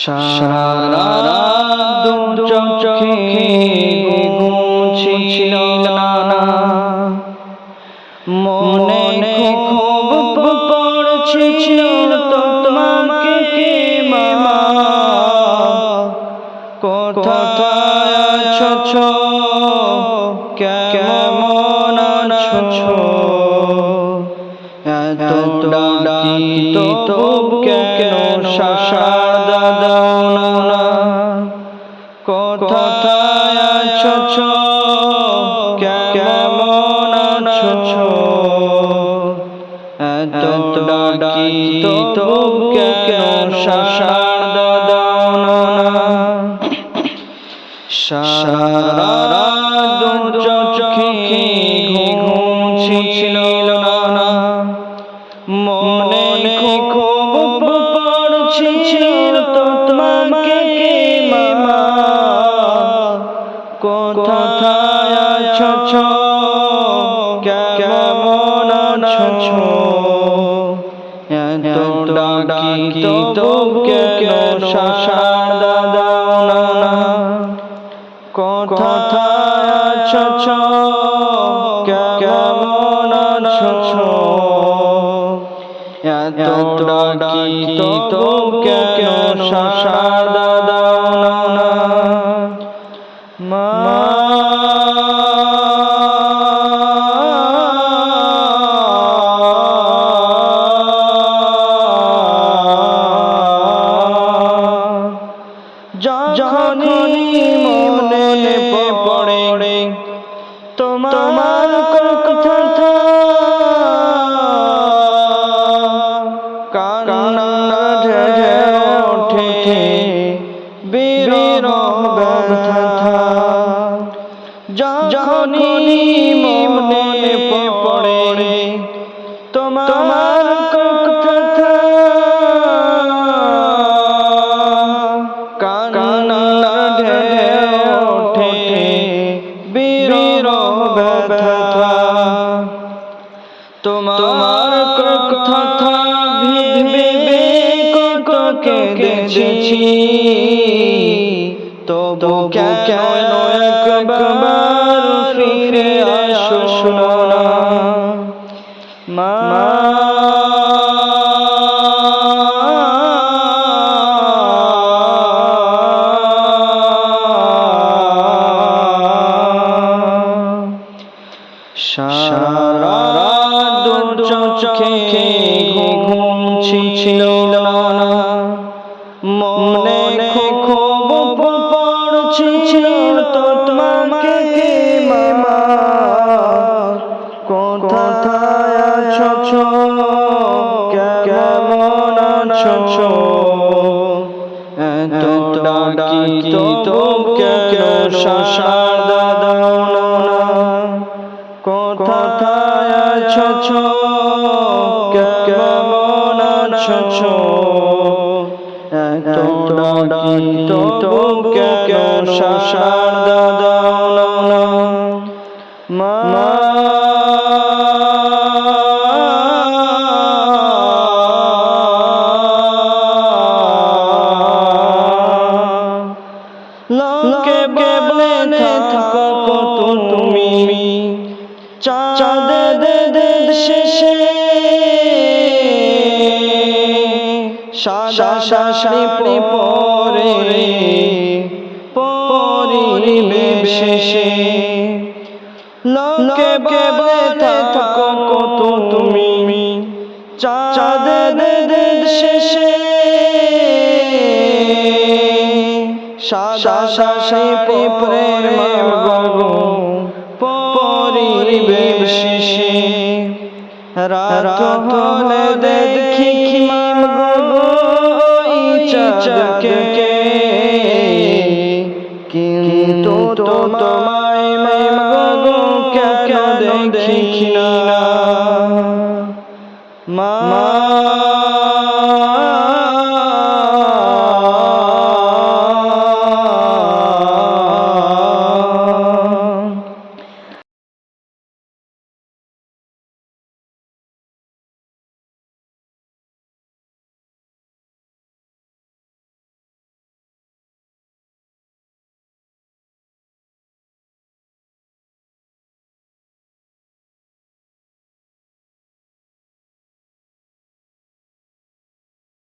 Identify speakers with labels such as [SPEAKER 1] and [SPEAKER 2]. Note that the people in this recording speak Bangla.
[SPEAKER 1] সারা রাত চোখে ঘুম ছিল না, মনে খুব পড়ছিল তোমাকে মামা, কোথায় আছো, কেমন আছো, এত ডাকি তবু কেন সাড়া দাও না, কোথায় আছো, কেমন আছো, এত ডাকি তবু কেন সাড়া দাও না। সারা রাত চোখে ঘুম ছিল না, মনে খুব পড়ছিল তোমাকে মামা, কোথায় আছো, কেমন আছো, এত ডাকি তবু কেন সাড়া দাও না, কোথায় আছো, কেমন আছো, এত ডাকি তবু কেন সাড়া দাও না। যখনই মনে পড়ে তোমার কথা, কান্না ঝরে ওঠে বিরহ ব্যথা। যখনই মনে পড়ে তোমার কথা, কান্না ঝরে ওঠে বিরহ ব্যথা। তোমার কথা ভেবে কত কেঁদেছি, তবু কেন একবার ফিরে আসো না মা। সারা রাত চোখে ঘুম ছিল না, মনে খুব পড়ছিল তোমাকে মামা, কোথায় আছো, কেমন আছো, এত ডাকি তবু কেন সাড়া দাও না, কোথায় আছো, কেমন আছো, এত ডাকি তবু কেন সাড়া দাও না মা। লোকে বলে থাকো তুমি চাঁদের শেষে, সাদা শাড়ি পরে পরিবেশে। লোকে বলে থাকো তুমি চাঁদের শেষে, সাদা শাড়ি পরে মাগো পরিবেশে। রাত